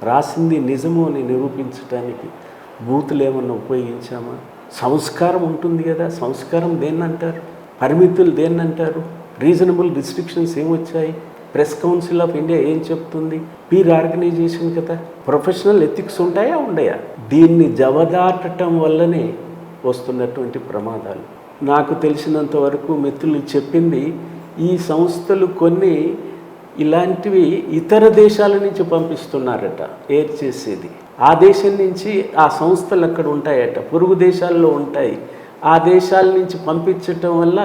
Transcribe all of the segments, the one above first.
రాసింది నిజము అని నిరూపించడానికి బూతులు ఏమన్నా ఉపయోగించామా? సంస్కారం ఉంటుంది కదా, సంస్కారం దేన్ని అంటారు? పరిమితులు దేన్ని అంటారు? రీజనబుల్ రిస్ట్రిక్షన్స్ ఏమొచ్చాయి? ప్రెస్ కౌన్సిల్ ఆఫ్ ఇండియా ఏం చెప్తుంది? పీర్ ఆర్గనైజేషన్ కదా, ప్రొఫెషనల్ ఎథిక్స్ ఉంటాయా ఉండయా? దీన్ని జవదాటటం వల్లనే వస్తున్నటువంటి ప్రమాదాలు. నాకు తెలిసినంత వరకు మిత్రులు చెప్పింది, ఈ సంస్థలు కొన్ని ఇలాంటివి ఇతర దేశాల నుంచి పంపిస్తున్నారట ఎయిర్ చేసేది. ఆ దేశం నుంచి ఆ సంస్థలు అక్కడ ఉంటాయట, పొరుగు దేశాల్లో ఉంటాయి. ఆ దేశాల నుంచి పంపించటం వల్ల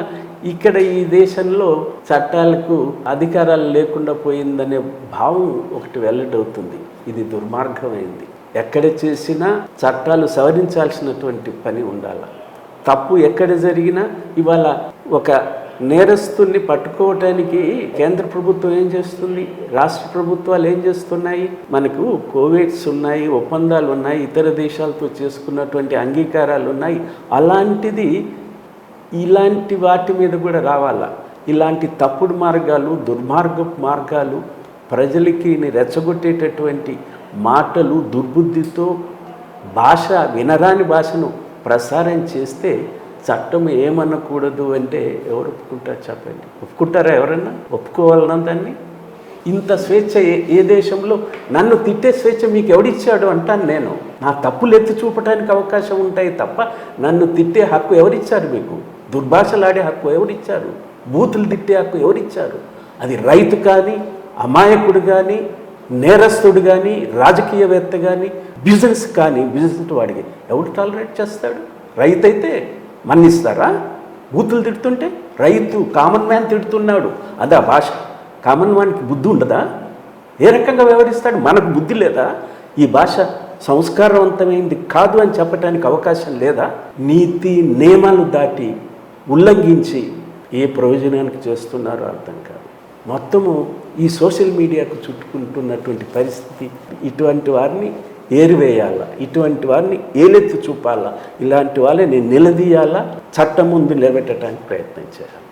ఇక్కడ ఈ దేశంలో చట్టాలకు అధికారాలు లేకుండా పోయిందనే భావం ఒకటి వెల్లడవుతుంది. ఇది దుర్మార్గమైంది. ఎక్కడ చేసినా చట్టాలు సవరించాల్సినటువంటి పని ఉండాలి. తప్పు ఎక్కడ జరిగినా ఇవాళ ఒక నేరస్తుల్ని పట్టుకోవటానికి కేంద్ర ప్రభుత్వం ఏం చేస్తుంది, రాష్ట్ర ప్రభుత్వాలు ఏం చేస్తున్నాయి? మనకు కోవిడ్స్ ఉన్నాయి, ఒప్పందాలు ఉన్నాయి, ఇతర దేశాలతో చేసుకున్నటువంటి అంగీకారాలు ఉన్నాయి. అలాంటిది ఇలాంటి వాటి మీద కూడా రావాలా? ఇలాంటి తప్పుడు మార్గాలు, దుర్మార్గపు మార్గాలు, ప్రజలకి రెచ్చగొట్టేటటువంటి మాటలు, దుర్బుద్ధితో భాష, వినరాని భాషను ప్రసారం చేస్తే చట్టం ఏమనకూడదు అంటే ఎవరు ఒప్పుకుంటారు చెప్పండి? ఒప్పుకుంటారా? ఎవరన్నా ఒప్పుకోవాలన్నా దాన్ని? ఇంత స్వేచ్ఛ ఏ దేశంలో? నన్ను తిట్టే స్వేచ్ఛ మీకు ఎవడిచ్చాడు అంటాను నేను. నా తప్పులు ఎత్తి చూపడానికి అవకాశం ఉంటాయి తప్ప నన్ను తిట్టే హక్కు ఎవరిచ్చారు మీకు? దుర్భాషలాడే హక్కు ఎవరిచ్చారు? బూతులు తిట్టే హక్కు ఎవరిచ్చారు? అది రైతు కానీ, అమాయకుడు కానీ, నేరస్తుడు కానీ, రాజకీయవేత్త కానీ, బిజినెస్ కానీ, బిజినెస్ వాడికి ఎవడు టాలరేట్ చేస్తాడు? రైతు అయితే మన్నిస్తారా? బూతులు తిడుతుంటే రైతు కామన్ మ్యాన్ తిడుతున్నాడు, అదా భాష? కామన్ మ్యాన్కి బుద్ధి ఉండదా? ఏ రకంగా వ్యవహరిస్తాడు? మనకు బుద్ధి లేదా? ఈ భాష సంస్కారవంతమైంది కాదు అని చెప్పడానికి అవకాశం లేదా? నీతి నియమాలు దాటి ఉల్లంఘించి ఏ ప్రయోజనానికి చేస్తున్నారో అర్థం కాదు. మొత్తము ఈ సోషల్ మీడియాకు చుట్టుకుంటున్నటువంటి పరిస్థితి, ఇటువంటి వారిని ఏరివేయాలా, ఇటువంటి వారిని ఏలెత్తి చూపాలా, ఇలాంటి వాళ్ళని నిలదీయాలా, చట్టం ముందు నిలబెట్టడానికి ప్రయత్నం చేయాలి.